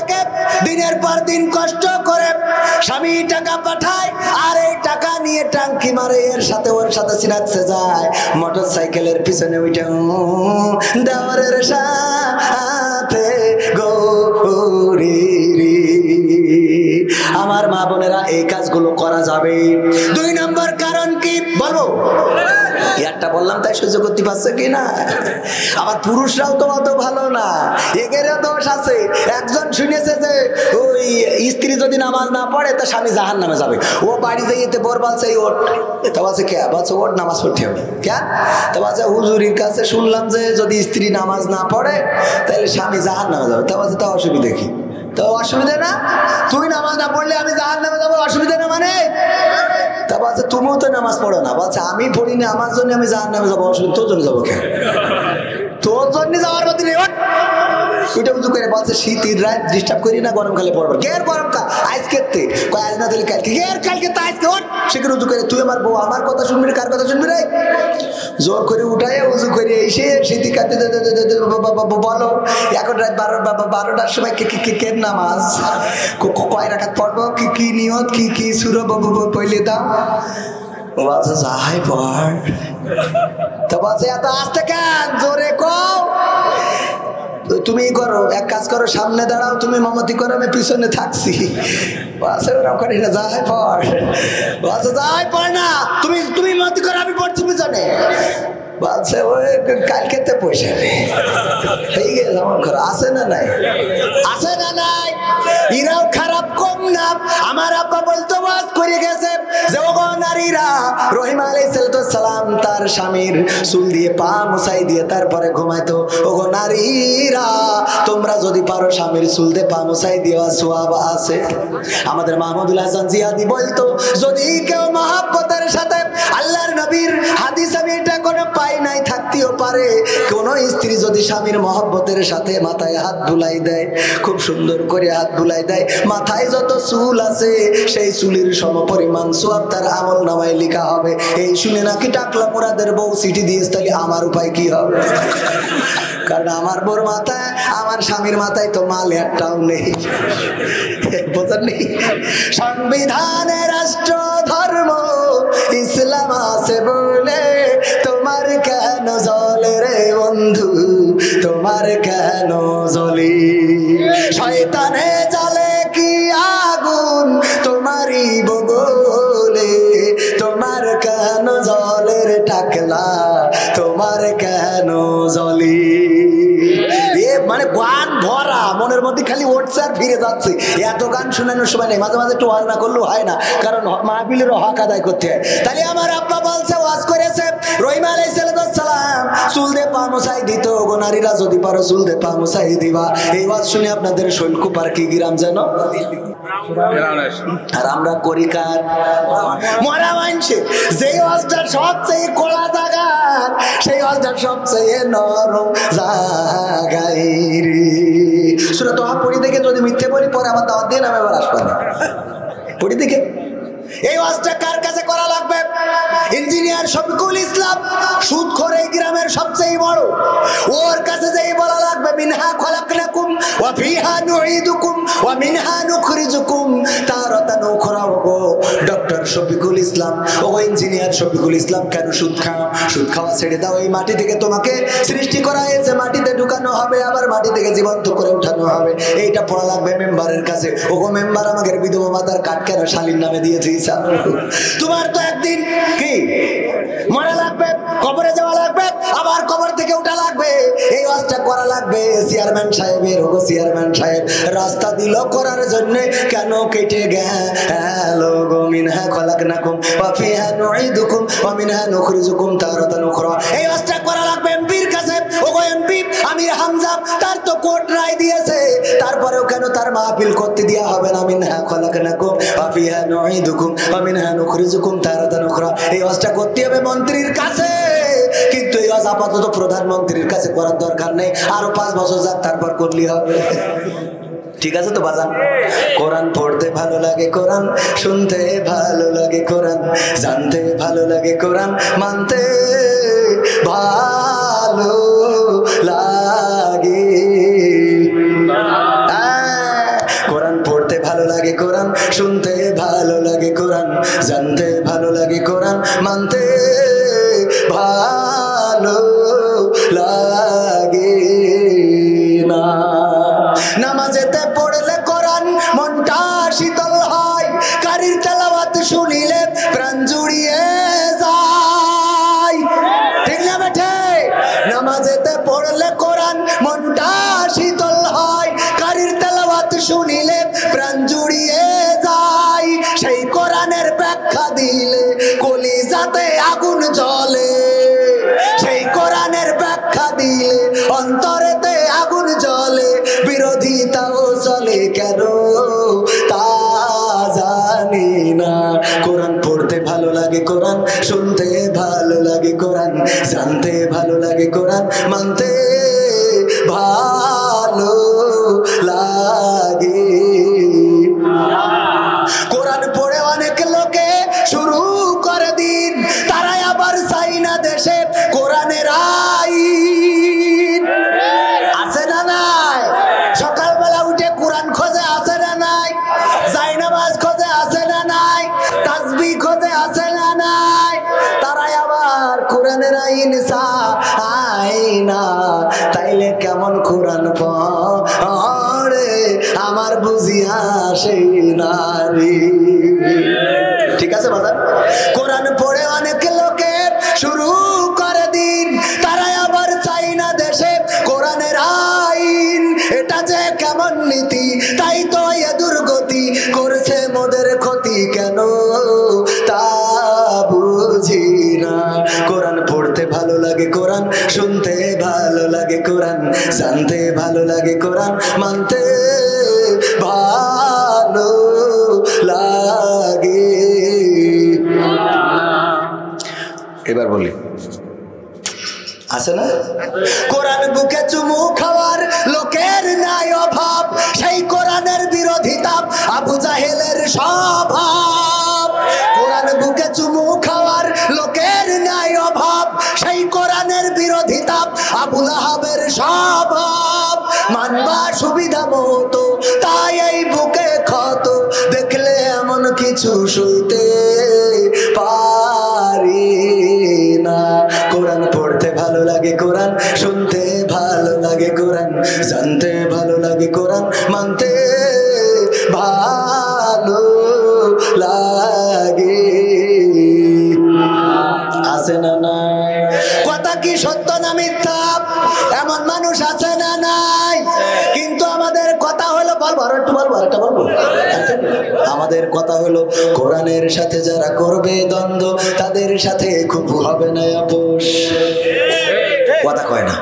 থেকে দিনের পর দিন কষ্ট করে স্বামী টাকা পাঠায়, আর এই টাকা নিয়ে টাঙ্কি মারে, এর সাথে ওর সাথে সিনাচ্ছে যায় মোটর সাইকেলের পিছনে উঠে দেওয়ারের সাথে গৌরী। আমার মা বোনেরা, এই কাজগুলো করা যাবে। 2 নম্বর কারণ কি বলবো? একটা বললাম তাই সহ্য করতে পারছে কিনা? আবার পুরুষরাও তো অত ভালো না, এগেরও দোষ আছে। একজন শুনেছে যে ওই স্ত্রী যদি নামাজ না পড়ে তা স্বামী জাহান্নামে যাবে। ও বাড়ি যেতে বর বলছে ওট, তা বলছে কে? বলছে ওট নামাজ পড়তে হবে। কেন? তা বলছে হুজুরির কাছে শুনলাম যে যদি স্ত্রী নামাজ না পড়ে তাহলে স্বামী জাহান্নামে যাবে। তা বলছে তা অসুবিধা কি? তো অসুবিধা না, তুই নামাজ না পড়লে আমি জাহান্নামে যাবো, অসুবিধা না মানে? তা বলছে তুমিও তো নামাজ পড়ো না। বলছে আমি পড়িনি, আমার জন্য আমি জাহান্নামে যাবো, অসুবিধা তোর জন্য যাবো কেন? তোর জন্য যাওয়ার মধ্যে নেই। ওইটা উঁচু করে বলছে শীতের রাত ডিস্টার্ব করি না, গরমকালে পড়বো। কের গরমকাল? আজকে আজ না দিলে কালকে, কালকে তো আজকে ওঠ। সেখানে উঁচু করে তুই আমার বউ, আমার কথা শুনবি না, কার কথা শুনবি রে? জোর করে উঠায় উঁচু করে এসে শীতি কাটতে বলো এখন রাত 12টার সময় কে নামাজ কয় রাকাত পড়বো, কি নিয়ত, কি সুরো পইলে দাও। বলছে যাই পড়। তো বলছে এত আসতে কেন, জোরে কও। তুমি করো, এক কাজ করো, সামনে দাঁড়াও, তুমি মমতি করো, আমি পিছনে থাকছি। বলছে ওরকম করি না, যাই পড়। বলছে যাই পড় না, তুমি মমতি করো, আমি পড়ছি পিছনে। বলছে ওই কালকে তো পয়সা নেই, হয়ে গেছে আমার ঘর। আছে না নাই? আছে না নাই? এরাও খারাপ কম না। আমার আব্বা বলতো ওয়াজ করে গেছে যে ওগো নারীরা, রহিম আলাইহিস সালাম তার স্বামীর চুল দিয়ে পা মুছাই দিয়ে তারপরে ঘুমাইতো। ওগো নারীরা, তোমরা যদি পারো স্বামীর চুল দিয়ে পা মুছাই দেওয়া সওয়াব আছে। আমাদের মাহমুদুল হাসান জিয়াদি বলতো যদি কেউ মহব্বতের সাথে, আল্লাহর নবীর হাদিস আমি এটা কোনো পাই নাই, থাকতেও পারে, কোন স্ত্রী যদি স্বামীর মহব্বতের সাথে মাথায় হাত বুলাই দেয়, খুব সুন্দর করে হাত বুলাই দেয়, মাথায় যত চুল আছে সেই চুলের সমপরিমাণ সওয়াব তার আমল নামায় লেখা হবে। এই শুনে নাকি টাকলা মুরাদের বউ চিঠি দিয়েছে, তাহলে আমার উপায় কি হবে? কারণ আমার বউর মাথায়, আমার স্বামীর মাথায় তো মাল একটাও নেই, বোঝেন নেই? সংবিধানে রাষ্ট্র ধর্ম ইসলাম আছে বলে তোমার কেন জলে রে বন্ধু, তোমার কেন জলি? শয়তানে জ্বালে কি আগুন তোমারই বগলে, তোমার কেন জলের টাকলা, তোমার কেন জলি? মানে গান ভরা, মনের মধ্যে খালি উঠছে আর ফিরে যাচ্ছে। এত গান শোনানোর সময় নেই, মাঝে মাঝে একটু ওয়াজ না করলেও হয় না, কারণ মাহফিলেরও হক আদায় করতে হয়। তাহলে আমার আব্বা বলছে, ওয়াজ করেছে রহিম আলাইহিস সালাম চুল দিয়ে পা মুছাই দিত। গো নারীরা যদি পারো চুল দিয়ে পা মুছাই দিবা। এই ওয়াজ শুনে আপনাদের শৈলকুপার কি গ্রাম যেন, আর আমরা করি কার? মরা মানছে। যেই ওয়াজটা সবচেয়ে কোলা জায়গা, সেই ওয়াজটা সবচেয়ে নরম জায়গায় রে। সূরা তোহা পড়ি দেখে যদি মিথ্যে বলি পরে আমার দাওয়াত দিয়ে নামে আবার আসবে না। পড়ি দেখে এই ওয়াজটা কার কাছে করা লাগবে? ইঞ্জিনিয়ার শফিকুল ইসলাম, সুদখোর এই গ্রামের সবচেয়ে বড়, ওর কাছে যেই বলা লাগবে মিনহা খলাকনাকুম ওয়া ফিহা নুঈদুকুম ওয়া মিনহা নুখরিজুকুম তারাতান উখরা। ওগো ডক্টর শফিকুল ইসলাম, ওগো ইঞ্জিনিয়ার শফিকুল ইসলাম, কেন সুদ খাও? সুদ খাওয়া ছেড়ে দাও। এই মাটি থেকে তোমাকে সৃষ্টি করা হয়েছে, মাটিতে ঢুকানো হবে, আবার মাটি থেকে জীবন্ত করে উঠানো হবে। এইটা পড়া লাগবে মেম্বারের কাছে। ওগো মেম্বার, আমাদের বিধবা ভাতার কার্ড কেন শালীর নামে দিয়েছে? তোমার তো একদিন কি মরা লাগবে, কবরে যাওয়া লাগবে, আবার কবর থেকে উঠা লাগবে। এই ওয়াজটা করা লাগবে চেয়ারম্যান সাহেবের। ওগো চেয়ারম্যান সাহেব, রাস্তা দিল করার জন্য কেন কেটে গেল গো? মিনহা খলাকনাকুম ওয়া ফিহা নুঈদুকুম ওয়া মিনহা নুখরিজুকুম তারাতান উখরা। এই ওয়াজটা করা লাগবে এমপির কাছে। ওগো এমপি আমির হামজা, তার তো কোর্ট রায় দিয়েছে, তারপরেও কেন তার মাহফিল করতে দেয়া হবে না? মিনহা খলাকনাকুম ওয়া ফিহা নুঈদুকুম ওয়া মিনহা নুখরিজুকুম তারাতান উখরা। এই ওয়াজটা করতে হবে মন্ত্রীর কাছে, কিন্তু এই ওয়াজ আপাতত প্রধানমন্ত্রীর কাছে করার দরকার নেই, আরো 5 বছর যাক তারপর করলেই হবে। ঠিক আছে তো বাজান? কোরআন পড়তে ভালো লাগে, কোরআন শুনতে ভালো লাগে, কোরআন জানতে ভালো লাগে, কোরআন মানতে ভালো লাগে। শুনতে ভালো লাগে কোরআন, জানতে ভালো লাগে কোরআন, মানতে ভালো লাগে না। নামাজেতে পড়লে কোরআন মনটা শীতল হয়, কারির তেলাওয়াত শুনিলে প্রাণ জুড়িয়ে যায়। ঠিক না বেঠে? নামাজেতে পড়লে কোরআন মনটা শীতল হয়, কারির তেলাওয়াত শুনিলে প্রাণ জুড়িয়ে যায়। সেই কোরআনের ব্যাখ্যা দিলে কলিজাতে আগুন জ্বলে, সেই কোরআনের ব্যাখ্যা দিলে অন্তরেতে আগুন জ্বলে। বিরোধিতাও চলে কেন তা জানি না। কোরআন পড়তে ভালো লাগে কোরআন, শুনতে ভালো লাগে কোরআন, জানতে ভালো লাগে কোরআন, মানতে ভালো লাগে। কোরআন পড়ে অনেক লোকে শুরু করে দিন, তারাই আবার চাই না দেশে কোরআনের আইন। আছে না নাই? সকালবেলা উঠে কোরআন খোঁজে, আছে না নাই? জায়নামাজ খোঁজে, আছে না নাই? তাসবিহ খোঁজে, আছে না নাই? তারাই আবার কোরআনের আইন চাই না। তাইলে কেমন কোরআন পড়ে আমার বুঝিয়া সেই নারী। ঠিক আছে বাবা? কোরআন পড়ে অনেক লোকে শুরু করে দিন, তারাই আবার চাই না দেশে কোরআনের আইন। এটা যে কেমন নীতি, তাই তো এ দুর্গতি করছে মোদের ক্ষতি কেন তা বুঝি না। কোরআন পড়তে ভালো লাগে কোরআন, শুনতে ভালো লাগে কোরআন, জানতে ভালো লাগে কোরআন, মানতে ভালো লাগে। এবার বলি, আছে না? কোরআন বুকে চুমু খাওয়ার লোকের নাই অভাব, সেই কোরআনের বিরোধিতা আবু জাহেলের স্বভাব। কোরআন বুকে চুমু খাওয়ার লোকের নাই অভাব, সেই কোরআনের বিরোধিতা আবু লাহাবের স্বভাব। মানবা সুবিধা মতো তাই এই বুকে ক্ষত, দেখলে এমন কিছু সইতে পারি না। কোরআন পড়তে ভালো লাগে কোরআন, শুনতে ভালো লাগে কোরআন, জানতে ভালো লাগে কোরআন, মানতে ভালো লাগে। আছে না নাই? কথা কি সত্য না মিথ্যা? এমন মানুষ আছে না নাই? কিন্তু আমাদের কথা হলো, বলবো আর একটু বলবো, আরেকটা বলবো। আমাদের কথা হলো কোরআনের সাথে যারা করবে দ্বন্দ্ব, তাদের সাথে খুব হবে না আপোষ। কথা কয় না?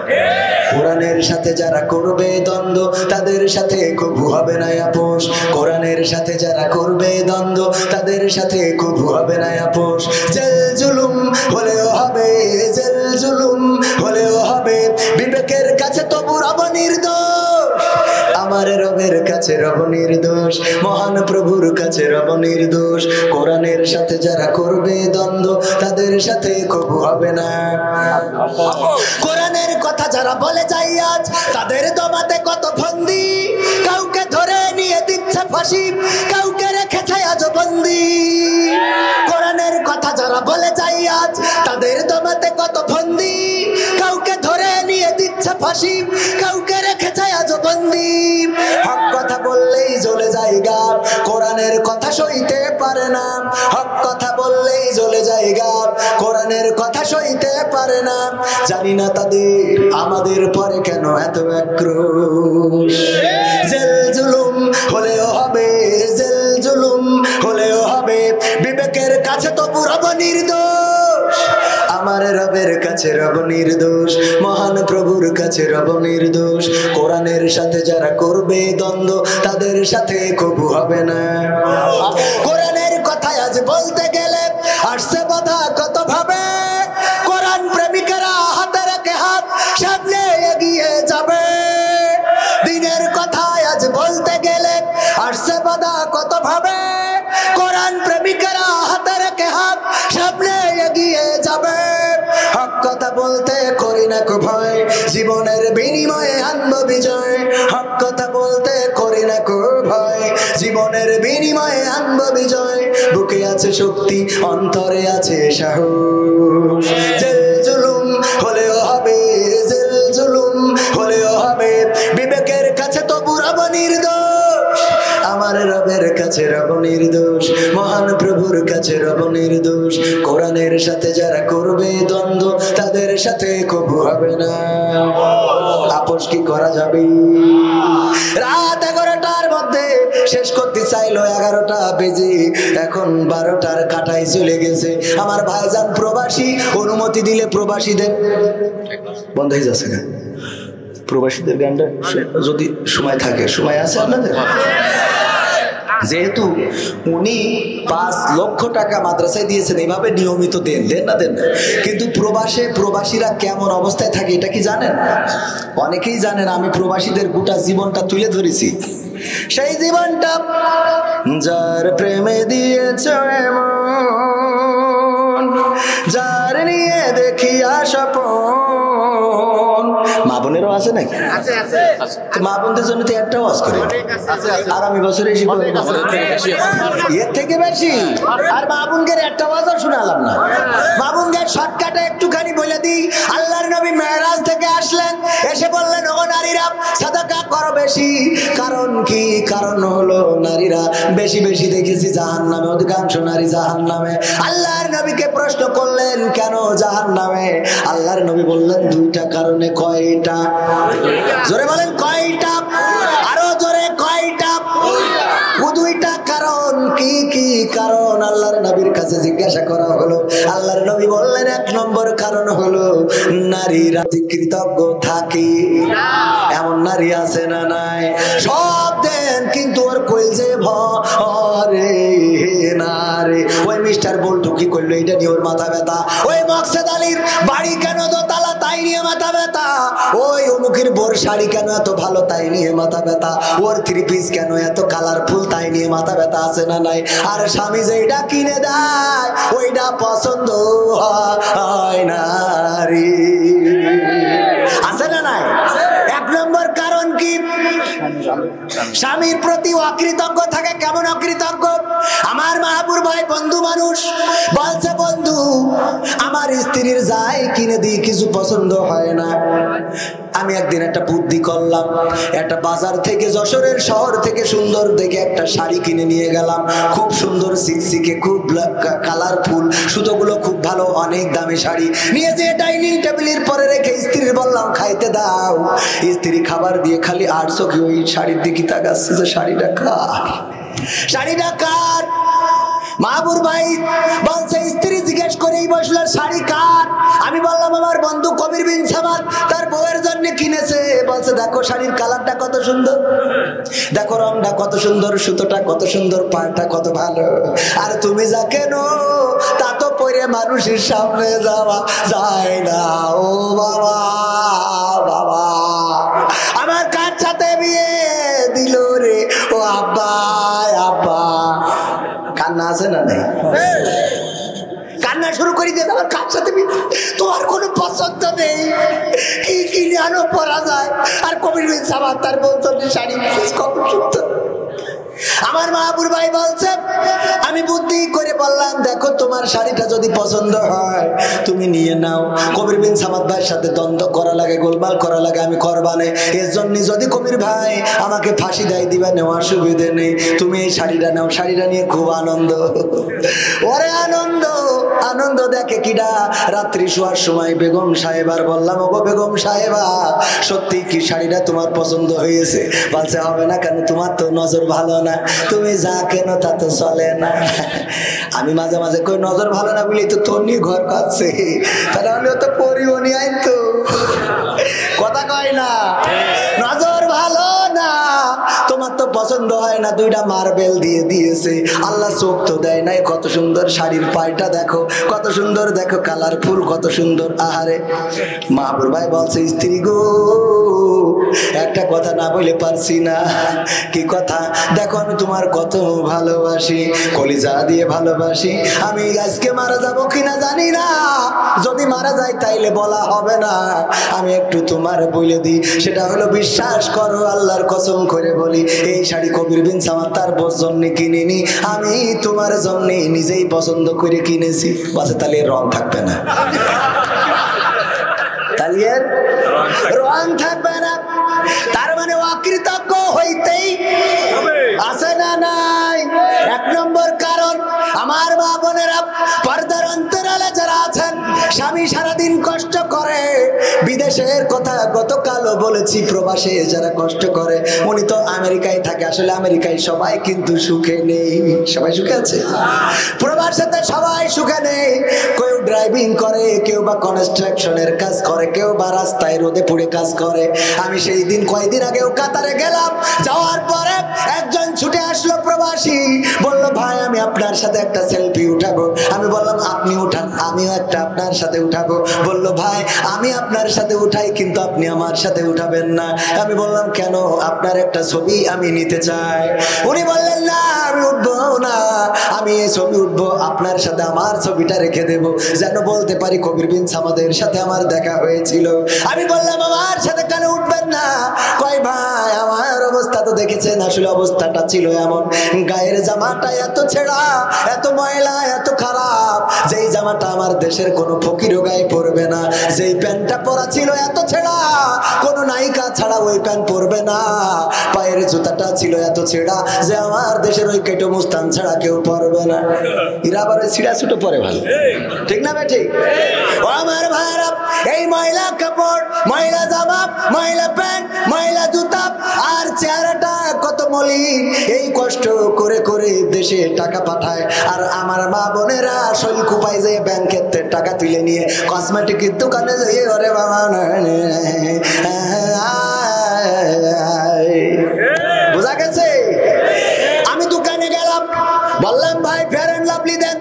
কোরআনের সাথে যারা করবে দ্বন্দ্ব, তাদের সাথে কবু হবে না আপোষ। কোরআনের সাথে যারা করবে দ্বন্দ্ব, তাদের সাথে কবু হবে না আপোষ। জেল জুলুম হলেও হবে, জেল জুলুম হলেও হবে, বিবেকের কাছে তবু রব নির্দোষ। আমার রবের কাছে রব নির্দোষ, মহান প্রভুর কাছে রব নির্দোষ। কোরআনের সাথে যারা করবে দ্বন্দ্ব, তাদের সাথে কবু হবে না। কোরআনের কথা যারা বলে যায় আজ, তাদের দমাতে কত ফন্দি, কাউকে ধরে নিয়ে দিচ্ছে ফাঁসি, কাউকে রেখেছে আজ বন্দি। কোরআনের কথা যারা বলে যায় আজ, তাদের দমাতে কত ফন্দি, কাউকে ধরে নিয়ে দিচ্ছে ফাঁসি, কাউকে রেখেছে আজ বন্দি। হক কথা বললেই জ্বলে জায়গা, কোরআনের কথা সইতে পারে না। হক কথা বললেই জ্বলে জায়গা, কোরআনের কথা সইতে পারে না। জানি না তাদের আমাদের পরে কেন এত আক্রোশ। জেল জুলুম হলেও হবে, জেল জুলুম হলেও হবে, বিবেকের কাছে তবু রব নির্দোষ। আমার রবের কাছে রব নির্দোষ, মহান প্রভুর কাছে রব নির্দোষ। কোরআনের সাথে যারা করবে দ্বন্দ্ব, তাদের সাথে কবু হবে না। কোরআনের কথা আজ বলতে গেলে আসছে বাধা কত ভাবে, কোরআন প্রেমিকেরা হাতে রেখে হাত সামনে এগিয়ে যাবে। দিনের কথা আজ বলতে গেলে আসছে বাধা কত ভাবে, কোরআন প্রেমিকেরা হাতে রেখে হাত সামনে এগিয়ে যাবে। হক কথা বলতে করি না কো ভয়, জীবনের বিনিময়ে আনব বিজয়। হক কথা বলতে করি না কো ভয়, জীবন জীবনের বিনিময়ে আনব বিজয়। বুকে আছে শক্তি, অন্তরে আছে সাহস। জেল জুলুম হলেও হবে, জেল জুলুম হলেও হবে, বিবেকের কাছে তবু রব নির্দোষ। আমার রবের কাছে রব নির্দোষ, মহান প্রভুর কাছে রব নির্দোষ। কোরআনের সাথে যারা করবে দ্বন্দ্ব, তাদের সাথে কবু হবে না। আপোষ কি করা যাবে? রাত 11টার মধ্যে শেষ করতে চাইলো, 11টা বেজে এখন 12টার কাটাই চলে গেছে। আমার ভাইজান প্রবাসী, অনুমতি দিলে প্রবাসীদের বন্ধ হয়ে যাচ্ছে না? প্রবাসীদের গানটা যদি সময় থাকে, সময় আছে আপনাদের? যেহেতু উনি 5 লক্ষ টাকা মাদ্রাসায় দিয়েছেন, এইভাবে নিয়মিত দেন, দেন না দেন? কিন্তু প্রবাসীরা কেমন অবস্থায় থাকে এটা কি জানেন? অনেকেই জানেন। আমি প্রবাসীদের গোটা জীবনটা তুলে ধরেছি। সেই জীবনটা, যার প্রেমে দিয়েছ এমন, যার নিয়ে দেখি স্বপন। মা বোনেরও আছে নাকি? মা বোনদের জন্য তো একটা ওয়াজ করে, আগামী বছরে এর থেকে বেশি। আর মা বোনকে একটা ওয়াজও শোনালাম না। মা বোনকে শর্টকাটে একটুখানি বলে দিই। আল্লাহর নবী মেরাজ থেকে আসলেন, এসে বললেন, ও নারীরা সাদাকা করো বেশি। কারণ কি? কারণ হলো নারীরা বেশি বেশি দেখেছি জাহান্নামে, অধিকাংশ নারী জাহান্নামে। আল্লাহর নবীকে প্রশ্ন করলেন, কেন জাহান্নামে? আল্লাহর নবী বললেন, 2টা কারণে। কয়টা? জোরে বলেন, কয়টা? আরো জোরে, কয়টা? 2টা কারণ। কি কি কারণ? আল্লাহর নবীর কাছে জিজ্ঞাসা করা হলো। আল্লাহর নবী বললেন, 1 নম্বর কারণ হলো নারীরা কৃতজ্ঞ থাকে। এমন নারী আছে না নাই? সব দেন কিন্তু ওর কইছে ভরে না রে। ওই মিস্টার বল্টু কি করলো, এটা নিয়ে ওর মাথা ব্যথা। ওই মকসেদ আলীর বাড়ি কেন দোতলা, তাই নিয়ে মাথা ব্যথা। ওই অমুকের বোর শাড়ি কেন এত ভালো, তাই নিয়ে মাথা ব্যথা। ওর 3 পিস কেন এত কালারফুল, তাই নিয়ে মাথা ব্যথা আছে না নাই? আর স্বামী যেটা কিনে দেয় ওইটা পছন্দ হয় না রে, আছে না নাই? 1 নম্বর কারণ কি? স্বামীর প্রতি অকৃতজ্ঞ থাকে। কেমন অকৃতজ্ঞ? আমার মাহবুর ভাই বন্ধু মানুষ বলছে, বন্ধু আমার স্ত্রীর যাই কিনে দিই কিছু পছন্দ হয় না। আমি একদিন একটা বুদ্ধি করলাম, একটা বাজার থেকে, যশোরের শহর থেকে সুন্দর দেখে একটা শাড়ি কিনে নিয়ে গেলাম। খুব সুন্দর সিকসিকে, খুব কালারফুল, সুতোগুলো খুব ভালো, অনেক দামি শাড়ি নিয়ে যেয়ে ডাইনিং টেবিলের পরে রেখে স্ত্রীর বললাম, খাইতে দাও। স্ত্রী খাবার দিয়ে খালি আর চোখে ওই শাড়ির দিকে তাকাচ্ছে যে শাড়িটা কার, শাড়িটা কার। মাহবুর ভাই বলছে, স্ত্রী জিজ্ঞেস করেই বসলো, শাড়ি কার? আমি বললাম, আমার বন্ধু কবির বিন সামাদ তার বউয়ের জন্য কিনেছে। বলছে, দেখো শাড়ির কালারটা কত সুন্দর, দেখো রংটা কত সুন্দর, সুতোটা কত সুন্দর, পাড়টা কত ভালো। আর তুমি যা কেন তা তো পরে মানুষের সামনে যাওয়া যায় না। ও বাবা, বাবা আমার কার সাথে বিয়ে দিল রে? ও আব্বা, আব্বা। কান্না আছে না নাই? কান্না শুরু করে দিয়ে, আমার কার সাথে তোমার কোনো পছন্দ নেই, কি কিনে আনো পরা যায়। আর কবির বিন সামাদ তার বলতো শাড়ি কত সুন্দর। আমার মাহবুর ভাই বলছে, আমি বুদ্ধি করে বললাম, দেখো তোমার শাড়িটা যদি পছন্দ হয় তুমি নিয়ে নাও। কবির বিন সামাদ ভাইয়ের সাথে দ্বন্দ্ব করা লাগে, গোলমাল করা লাগে, আমি করবানে। এর জন্য যদি কবির ভাই আমাকে ফাঁসি দেয়, দিবা, নেওয়ার সুবিধে নেই। তুমি এই শাড়িটা নাও। শাড়িটা নিয়ে খুব আনন্দ, ওরে আনন্দ। আনন্দ দেখে কিডা? রাত্রি শোয়ার সময় বেগম সাহেবার বললাম, ওগো বেগম সাহেবা, সত্যি কি শাড়িটা তোমার পছন্দ হয়েছে? বলছে, হবে না কেন, তোমার তো নজর ভালো না, তুমি যা কেন তা তো চলে না। আমি মাঝে মাঝে কই, নজর ভালো না বলি তো তোর নিয়ে ঘর কাটছে, তাহলে তো পরিও নি আইতো। কথা কয় না, নজর ভালো না, তোমার তো পছন্দ হয় না, 2টা মার্বেল দিয়ে দিয়েছে। আল্লাহ চোখ তো দেয় নাই। কত সুন্দর শাড়ির পায়টা দেখো, কত সুন্দর, দেখো কালারফুল, কত সুন্দর। আহারে, মাহবুর ভাই বলছে, স্ত্রী গো একটা কথা না বলে পারছি না। কি কথা? দেখো আমি তোমার কত ভালোবাসি, কলিজা দিয়ে ভালোবাসি। আমি আজকে মারা যাবো কিনা জানি না, যদি মারা যাই তাইলে বলা হবে না। আমি একটু তোমার বলে দিই, সেটা হলো বিশ্বাস করো আল্লাহর কসম করে বলি, এই শাড়ি কবির বিন সামাদ তার জন্য কিনিনি, আমি তোমার জন্য নিজেই পছন্দ করে কিনেছি। বাসে তাহলে রং থাকবে না, তাহলে রং থাকবে না। তার মানে অকৃতজ্ঞ হইতেই আছে না নাই? এক নম্বর কারণ, আমার মা বোনেরা পর্দার অন্তরালে যারা আছেন, স্বামী সারাদিন কষ্ট করে, বিদেশের কথা গতকালও বলেছি, প্রবাসে যারা কষ্ট করে, উনি তো আমেরিকায় থাকে, আসলে আমেরিকায় সবাই কিন্তু সুখে নেই। সবাই সুখে আছে? প্রবাসেতে সবাই সুখে নেই। কেউ ড্রাইভিং করে, কেউ বা কনস্ট্রাকশনের কাজ করে, কেউ বা রাস্তায় রোদে পুড়ে কাজ করে। আমি সেই দিন কয়েকদিন আগেও কাতারে গেলাম, যাওয়ার পরে একজন ছুটে আসলো প্রবাসী, বলল ভাই আমি আপনার সাথে একটা সেলফি উঠাবো। আমি বললাম আপনি উঠান, আমিও একটা আপনার সাথে উঠাবো। বলল ভাই আমি আপনার সাথে উঠাই, কিন্তু আপনি আমার সাথে উঠাবেন না। আমি বললাম কেন? আপনার একটা ছবি আমি নিতে চাই। উনি বললেন না আমি উঠবো না, আমি এই ছবি উঠবো, আপনার সাথে আমার ছবিটা রেখে দেব, যেন বলতে পারি কবির বিন সামাদের সাথে আমার দেখা হয়েছিল। আমি বললাম আমার সাথে কেন উঠবেন না? কয় ভাই আমার অবস্থা তো দেখেছেন, আসলে অবস্থাটা ছিল এমন, গায়ের জামাটা এত ছেঁড়া, এত ময়লা, এত খারাপ, যেই জামাটা আমার দেশের কোনো ফকিরও গায়ে পরবে না। যেই প্যান্টটা পরা ছিল এত ছেঁড়া, কোনো নায়িকা ছাড়া ওই প্যান্ট পরবে না। পায়ের জুতাটা ছিল এত ছেঁড়া যে আমার দেশের ওই কেটো মুস্তান ছাড়া কেউ পরবে না। এরা আবার ওই ছিঁড়া ছুটো পরে ভালো, ঠিক না বেঠিক? ও আমার ভাইরা, এই ময়লা কাপড়, ময়লা জামা, ময়লা প্যান্ট, ময়লা জুতা, আর চেহারাটা কত মলিন, এই কষ্ট করে করে দেশে টাকা পাঠায়। আর আমার মা বোনেরা শৈল কুপায় যেয়ে ব্যাংকের টাকা তুলে নিয়ে কসমেটিকের দোকানে যেয়ে ওরে বাবা, বোঝা গেছে? আমি দোকানে গেলাম, বললাম ভাই ফেয়ার এন্ড লাভলি দেন।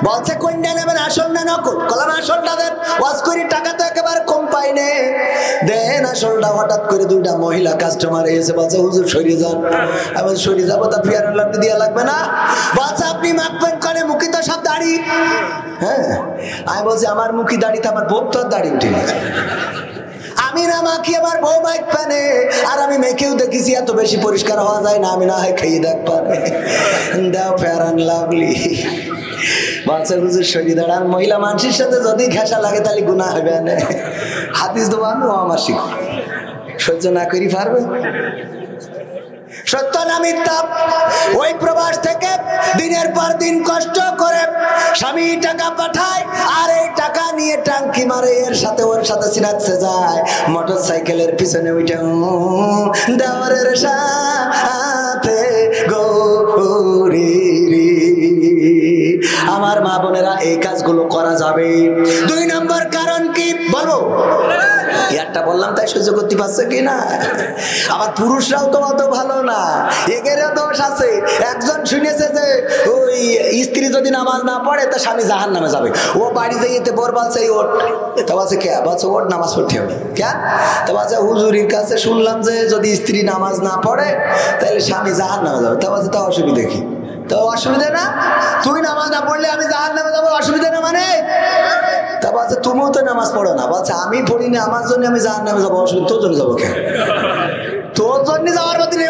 বলছে কোনটা নেবেন, আসল না নকল? কলাম আসলটা দেন। ওয়াজ করি টাকা তো একেবারে কম পাইনে, দেন আসলটা। হঠাৎ করে দুইটা মহিলা কাস্টমার এসে বলছে হুজুর সরিয়ে যান। আমি সরিয়ে যাবো, তা ফেয়ার এন্ড লাভলি দেওয়া লাগবে না? বলছে আপনি মাখবেন করে, মুখি তো সব দাড়ি। হ্যাঁ, আমি বলছি আমার মুখি দাড়িতে আমার বউ তো দাড়ি উঠিনি, আমি না মাখি আমার বউ মাইক পানে। আর আমি মেখেও দেখেছি এত বেশি পরিষ্কার হওয়া যায় না, আমি না হয় খেয়ে দেখ পারে। দাও ফেয়ার এন্ড লাভলি। বলছে হুজুর সরিয়ে দাঁড়ান, মহিলা মানুষের সাথে যদি ঘেঁষা লাগে তাহলে গুনাহ হবে না। হাদিস দেবো আমি, ও আমার শিখ সহ্য না করি পারবে? সত্য না মিথ্যা? ওই প্রবাস থেকে দিনের পর দিন কষ্ট করে স্বামী টাকা পাঠায়, আর এই টাকা নিয়ে টাঙ্কি মারে, এর সাথে ওর সাথে সিনাচ্ছে যায়, মোটর সাইকেলের পিছনে উঠে দেওয়ারের সাথে গৌরী। আমার মা বোনেরা এই কাজগুলো করা যাবে। দুই নম্বর কারণ কি বলবো? একটা বললাম তাই সহ্য করতে পারছে কিনা? আবার পুরুষরাও তো অত ভালো না, এগেরও দোষ আছে। একজন শুনেছে যে ওই স্ত্রী যদি নামাজ না পড়ে তা স্বামী জাহান নামে যাবে। ও বাড়ি যাইতে বর বলছে ওট, তা বলছে কে? বলছে ওট নামাজ পড়তে হবে। কে? তা বলছে হুজুরির কাছে শুনলাম যে যদি স্ত্রী নামাজ না পড়ে তাহলে স্বামী জাহান নামে যাবে। তা বলছে তা অসুবিধা কি? তো অসুবিধা না, তুই নামাজ না পড়লে আমি জাহান নামে যাবো, অসুবিধা না মানে? তা বলছে তুমিও তো নামাজ পড়ো না। বলছে আমি পড়িনি, আমার জন্য আমি জাহান নামে যাবো, অসুবিধা তোর জন্য যাবো কেন? তোর জন্য যাওয়ার মতো নেই।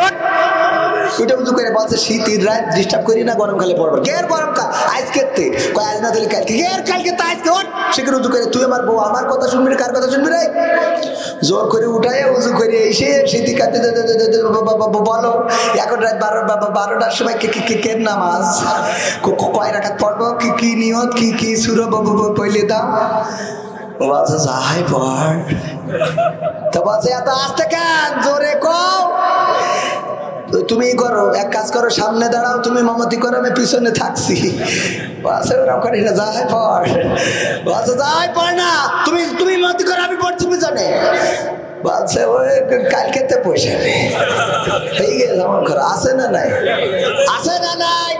ওইটা উঁচু করে বলছে শীতের রাত ডিস্টার্ব করি না, গরমকালে পড়বো। কের গরমকাল? আজকে আজ না দিলে কালকে, কের কালকে তো আজকে ওঠ। সেখানে উঁচু করে তুই আমার বউ, আমার কথা শুনবি না, কার কথা শুনবি রে? জোর করে উঠাই উঁচু করে এসে শীতি কাটতে বলো এখন রাত 12টার সময় কে নামাজ কয় রাকাত পড়বো, কি নিয়ত, কি সুরো পইলে দাও। বলছে যাই পড়। তো বলছে এত আসতে কেন, জোরে কও। তুমি করো, এক কাজ করো, সামনে দাঁড়াও, তুমি মমতি করো, আমি পিছনে থাকছি। বলছে ওরকম করি না, যাই পড়। বলছে যাই পড় না, তুমি মমতি করো, আমি পড়ছি পিছনে। বলছে ওই কালকে তো পয়সা নেই, হয়ে গেছে আমার ঘর। আসে না নাই? আসে না নাই?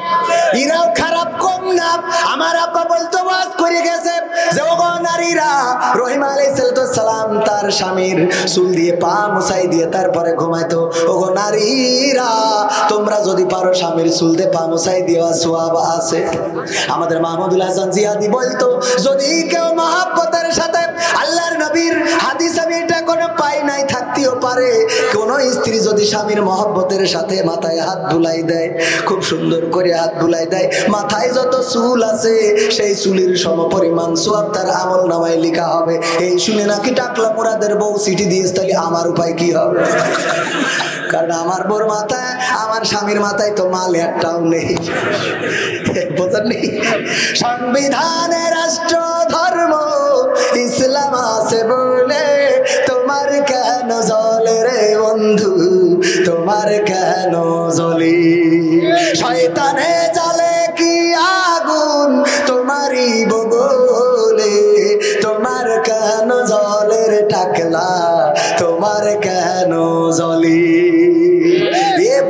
এরাও খারাপ কম না। আমার আব্বা বলতো ওয়াজ করে গেছে যে ওগো নারী নারীরা রহিম আলাইহিস সালাম তার স্বামীর চুল দিয়ে পা মুছাই দিয়ে তারপরে ঘুমাইতো। ওগো নারীরা তোমরা যদি পারো স্বামীর চুল দিয়ে পা মুছাই দেওয়া সওয়াব আছে। আমাদের মাহমুদুল হাসান জিয়াদি বলতো যদি কেউ মহব্বতের সাথে আল্লাহর নবীর হাদিস আমি এটা কোনো পাই নাই থাকতেও পারে, কোন স্ত্রী যদি স্বামীর মহব্বতের সাথে মাথায় হাত বুলাই দেয়, খুব সুন্দর করে হাত বুলাই দেয়, মাথায় যত চুল আছে সেই চুলের সমপরিমাণ সওয়াব তার আমল নামায় লেখা হবে। এই শুনে নাকি টাকলা মুরাদের বউ চিঠি দিয়েছে, তাহলে আমার উপায় কি হবে? কারণ আমার বউর মাথায় আমার স্বামীর মাথায় তো মাল একটাও নেই, বোঝেননি? সংবিধানে রাষ্ট্র ধর্ম ইসলাম আছে বলে তোমার কেন জ্বলে রে বন্ধু, তোমার কেন জ্বলি? শয়তানে জ্বলে কি আগুন তোমারই বগলে, তোমার কেন জ্বলে রে টাকলা, তোমার কেন জ্বলি?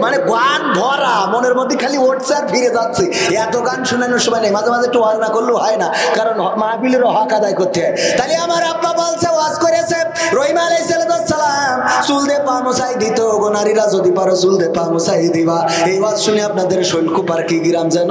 মানে গান ভরা মনের মধ্যে খালি উঠছে আর ফিরে যাচ্ছে। এত গান শোনানোর সময় নেই, মাঝে মাঝে একটু ওয়াজ না করলেও হয় না, কারণ মাহফিলেরও হক আদায় করতে হয়। তাহলে আমার আব্বা বলছে ওয়াজ করেছে রহিম আলাইহিস সালাম চুল দিয়ে পা মুছাই দিত। গো নারীরা যদি পারো চুল দিয়ে পা মুছাই দিবা। এই ওয়াজ শুনে আপনাদের শৈলকুপার কি গ্রাম যেন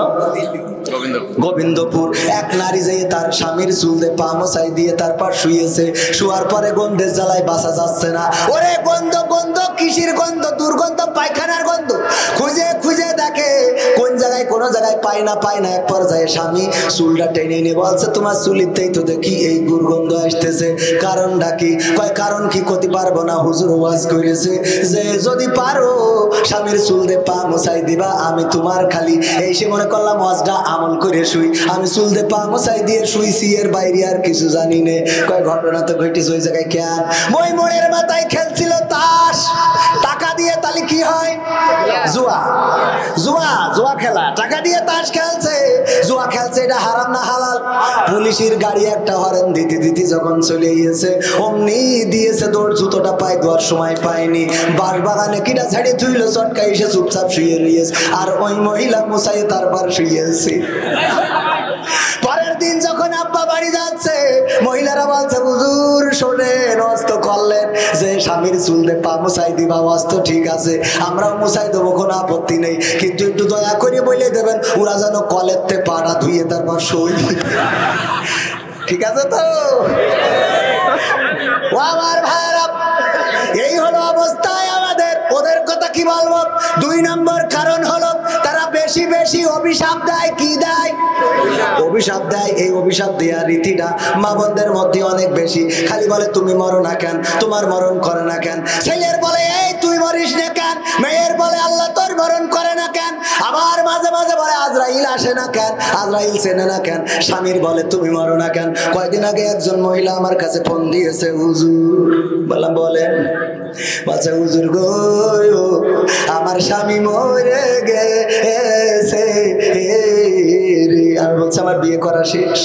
গোবিন্দপুর, এক নারী যেয়ে তার স্বামীর চুল দিয়ে পা মুছাই দিয়ে তারপর শুয়েছে। শুয়ার পরে গন্ধের জ্বালায় বাঁচা যাচ্ছে না। ওরে গন্ধ গন্ধ কিসের গন্ধ? দুর্গন্ধ, পায়খানার গন্ধ। খুঁজে খুঁজে দেখে কোন জায়গায়, কোন জায়গায় পায় না। এক পর্যায়ে স্বামী চুলটা টেনে নিয়ে বলছে তোমার চুলিতেই তো দেখি এই দুর্গন্ধ আসতেছে, কারণটা কি? কয় কারণ কি করতে পারবো না, হুজুর ওয়াজ করেছে যে যদি পারো স্বামীর চুল দিয়ে পা মুছাই দিবা। আমি তোমার খালি এই সে মনে করলাম ওয়াজটা আমল করে শুই, আমি চুল দিয়ে পা মুছাই দিয়ে শুইছি, এর বাইরে আর কিছু জানি না। কয় ঘটনা তো ঘটেছে ওই জায়গায় কেন? মই মোড়ের মাথায় খেলছিল তাস, টাকা দিয়ে, তাহলে কি হয়? জুয়া, জুয়া, জুয়া খেলা, টাকা দিয়ে তাস খেলছে, জুয়া খেলছে। এটা হারাম না হালাল? পুলিশের গাড়ি একটা হরেন দিতে দিতে যখন চলে গিয়েছে অমনি দিয়েছে দৌড়, জুতোটা পায় দেওয়ার সময় পায়নি। বাস বাগানে কিটা ঝাড়িয়ে থুইল, চটকা এসে চুপচাপ শুয়ে রয়েছে, আর ওই মহিলা মুছাই তারপর শুয়েছে। পরের দিন যখন আব্বা বাড়ি যাচ্ছে মহিলারা বলছে হুজুর শোনেন, অস্ত করলেন যে স্বামীর চুল দিয়ে পা মুছাই দিবা, অস্ত ঠিক আছে আমরাও মুছাই দেবো, কোনো আপত্তি নেই, কিন্তু একটু দয়া করে বলে দেবেন ওরা যেন কলেরতে পাড়া ধুয়ে তারপর শোয়। ঠিক আছে তো? ও আমার ভাইরা, এই হলো অবস্থায় আমাদের। ওদের কথা কি বলবো? 2 নম্বর কারণ হলো তারা বেশি বেশি অভিশাপ দেয়। কি দেয়? অভিশাপ দেয়। এই অভিশাপ দেওয়ার রীতিটা মা বোনদের মধ্যে অনেক বেশি। খালি বলে তুমি মরো না কেন, তোমার মরণ করে না কেন। ছেলের বলে এই তুই মরিস না কেন, মেয়ের বলে আল্লাহ তোর মরণ করে না কেন। আবার মাঝে মাঝে বলে আজরাইল আসে না কেন, আজরাইল চেনে না কেন। স্বামীর বলে তুমি মরো না কেন। কয়েকদিন আগে একজন মহিলা আমার কাছে ফোন দিয়েছে, হুজুর। বললাম বলেন। বলছে হুজুর গো আমার স্বামী মরে গেছে। আমি বলছি আমার বিয়ে করা শেষ,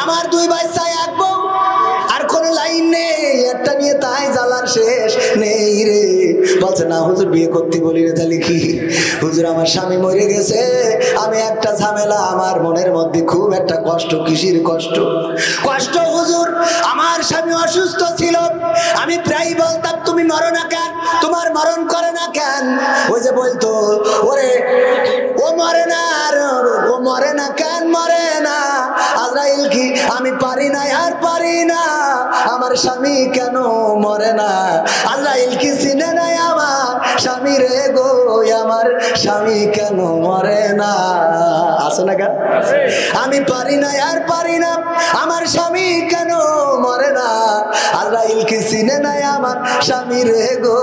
আমার 2 বাচ্চা 1 বউ, আর কোনো লাইন নেই, একটা নিয়ে তাই জ্বালার শেষ নেই রে। বলছে না হুজুর বিয়ে করতে বলি রে। তাহলে কি? হুজুর আমার স্বামী মরে গেছে, আমি একটা ঝামেলা, আমার মনের মধ্যে খুব একটা কষ্ট। কিসের কষ্ট? কষ্ট হুজুর আমার স্বামী অসুস্থ ছিল, আমি প্রায় বলতাম তুমি মরো না কেন, তোমার মরণ করে না কেন। ওই যে বলতো ওরে ও মরে না, ও মরে না কেন, মরে না। আজরাইল কি আমি পারি না আর পারি না, আমার স্বামী কেন মরে না। আজরাইল কি চিনে নাই আমার স্বামী রে গো, আমার স্বামী কেন মরে না। আছে না কেন? আমি পারি না আর পারি না, আমার স্বামী কেন মরে না। আজরাইল কি চিনে নাই আমার স্বামী রে গো,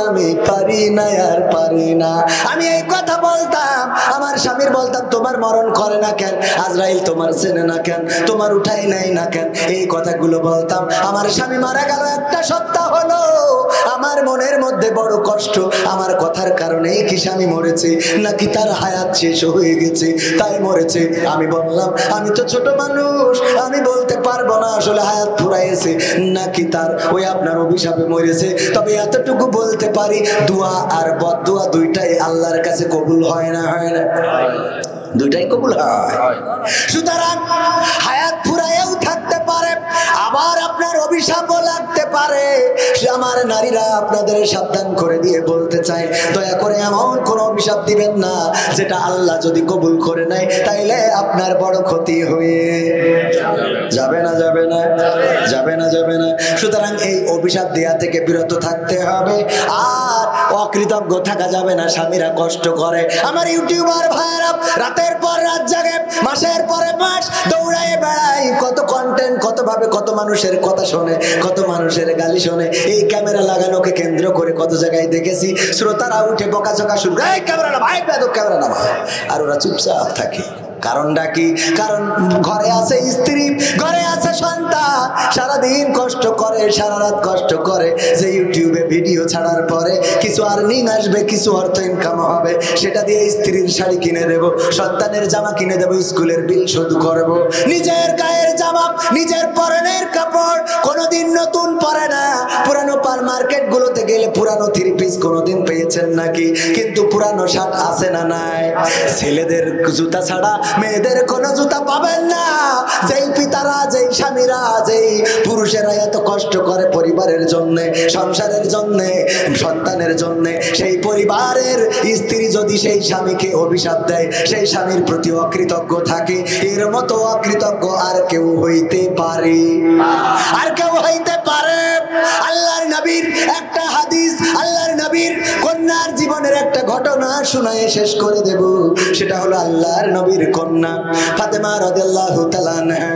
আমি পারি না আর পারি না। আমি এই কথা বলতাম, আমার স্বামীর বলতাম তোমার মরণ করে না কেন, আজরাইল তোমার চেনে না কেন, তোমার উঠাই নাই না কেন। এই কথাগুলো বলতাম। আমার স্বামী মারা গেল 1 সপ্তাহ হলো, আমার মনের মধ্যে বড় কষ্ট। আমার কথার কারণেই কি স্বামী মরেছে, নাকি তার হায়াত শেষ হয়ে গেছে তাই মরেছে? আমি বললাম আমি তো ছোট মানুষ, আমি বলতে পারবো না আসলে হায়াত ফুরাইছে নাকি তার ওই আপনার অভিশাপে মরেছে। তবে এতটুকু বলতে পারি দোয়া আর বদদোয়া দুইটাই আল্লাহর কাছে কবুল হয় না? হয় না? দুইটাই কবুল হয়। সুতরাং হায়াত ফুরাইয়াও থাকতে পারে, আবার আপনার অভিশাপও লাগতে পারে। আমার নারীরা আপনাদের সাবধান করে দিয়ে বলতে চাই, দয়া করে এমন কোন অভিশাপ দিবেন না যেটা আল্লাহ যদি কবুল করে নেয় তাইলে আপনার বড় ক্ষতি হয়ে যাবে না, যাবে না, যাবে না, যাবে না। সুতরাং এই অভিশাপ দেয়া থেকে বিরত থাকতে হবে। আর অকৃতজ্ঞ থাকা যাবে না। স্বামীরা কষ্ট করে, আমার ইউটিউবার ভাইয়েরা রাতের পর রাত জাগে, মাসের পরে মাস দৌড়ায় বেড়ায়, কত কন্টেন্ট, কত ভাবে কত মানুষের কথা শোনে, কত মানুষের গালি শোনে। এই ক্যামেরা লাগানোকে কেন্দ্র করে কত জায়গায় দেখেছি শ্রোতারা উঠে বকাঝকা শুরু করে, এই ক্যামেরা না ভাই, ক্যামেরা না ভাই, আর ওরা চুপচাপ থাকে। কারণটা কি? কারণ ঘরে আছে স্ত্রী, ঘরে আছে সন্তান, সারাদিন কষ্ট করে, সারা রাত কষ্ট করে, যে ইউটিউবে ভিডিও ছাড়ার পরে কিছু আর্নিং আসবে, কিছু অর্থ ইনকাম হবে, সেটা দিয়ে স্ত্রীর শাড়ি কিনে দেব, সন্তানের জামা কিনে দেব, স্কুলের বিল শোধ করব। নিজের গায়ের জামা, নিজের পরনের কাপড় কোনোদিন নতুন পরে না। পুরানো মার্কেট গুলোতে গেলে পুরানো থ্রি পিস কোনোদিন পেয়েছেন নাকি? কিন্তু পুরানো শার্ট আছে না নাই? ছেলেদের জুতা ছাড়া মেয়েদের কোনো জুতা পাবেন না। যেই পিতারা, যেই স্বামীরা, যেই পুরুষেরা এত কষ্ট করে পরিবারের জন্য, সংসারের জন্য, সন্তানের জন্য, সেই পরিবারের স্ত্রী যদি সেই স্বামীকে অভিশাপ দেয়, সেই স্বামীর প্রতি অকৃতজ্ঞ থাকে, এর মতো অকৃতজ্ঞ আর কেউ হইতে পারে? আর কেউ হইতে পারে? আল্লাহর নবীর একটা হাদিস, আল্লাহর নবীর কন্যার জীবনের একটা ঘটনা শোনায় শেষ করে দেব। সেটা হলো আল্লাহর নবীর কন্যা ফাতেমা রাদিয়াল্লাহু তাআলা আনহা।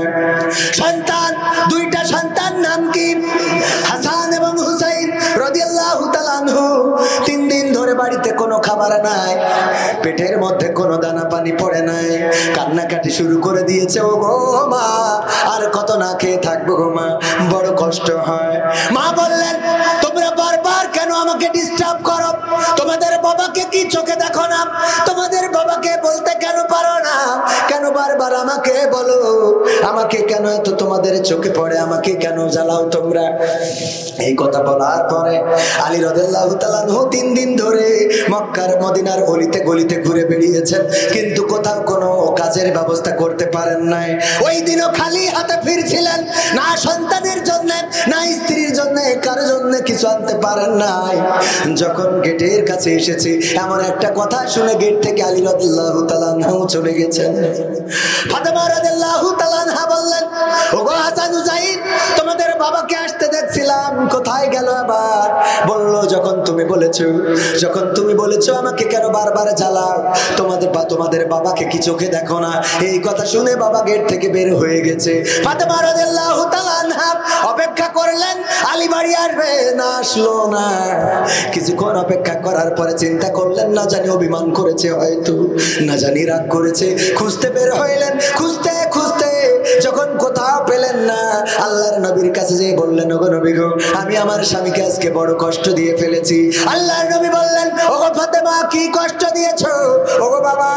সন্তান, দুইটা সন্তান, নাম কি? হাসান এবং হুসাইন রাদিয়াল্লাহু তাআলা আনহু। 3 দিন ধরে বাড়িতে কোনো খাবার নাই, পেটের মধ্যে কোনো দানা পানি পড়ে নাই, কান্নাকাটি শুরু করে দিয়েছে। ও গো মা, আর কত না খেয়ে থাকবো গো মা, বড় কষ্ট হয়। মা বললেন, তোমরা বারবার কেন আমাকে ডিস্টার্ব করো? তোমাদের বাবাকে কি চোখে দেখো না? তোমাদের বাবাকে বলতে কেন পারো না? কেন বারবার আমাকে বলো? আমাকে কেন এত তোমাদের চোখে পড়ে? আমাকে কেন জ্বালাও তোমরা? এই কথা বলার পরে আলী রাদিয়াল্লাহু তাআলা 3 দিন ধরে মক্কার মদিনার অলিতে গলিতে ঘুরে বেরিয়েছেন, কিন্তু কোথাও কোনো কাজের ব্যবস্থা করতে পারেন নাই। ওই দিনও খালি হাতে ফিরছিলেন, না সন্তানের জন্য, না স্ত্রীর জন্য, কার জন্য কিছু আনতে পারেন নাই। যখন গেটের কাছে এসেছে, এমন একটা কথা শুনে গেট থেকে আলী রাদিয়াল্লাহু তাআলা চলে গেছেন। ফাতেমা রাদিয়াল্লাহু তাআলা বললেন, ওগো হাসান হুসাইন, তোমাদের বাবাকে আসতে দেখছিলাম, কোথায় গেল আবার? বললো, যখন তুমি বলেছো আমাকে কেন বারবার জ্বালাও? তোমাদের বাবাকে কি চোখে দেখো না? এই কথা শুনে বাবা গেট থেকে বের হয়ে গেছে। ফাতেমা রাদিয়াল্লাহু তাআলা অপেক্ষা করলেন আলী বাড়ি আসবে, না আসলো না। কিছুক্ষণ অপেক্ষা করার পরে চিন্তা করলেন, না জানি অভিমান করেছে, হয়তো না জানি রাগ করেছে। খুঁজতে বের হইলেন, খুঁজতে খুঁজতে যখন কোথাও পেলেন না, আল্লাহর নবীর কাছে যেয়ে বললেন, ওগো নবী গো, আমি আমার স্বামীকে আজকে বড় কষ্ট দিয়ে ফেলেছি। আল্লাহর নবী বললেন, ওগো ফাতেমা, কি কষ্ট দিয়েছো? ওগো বাবা,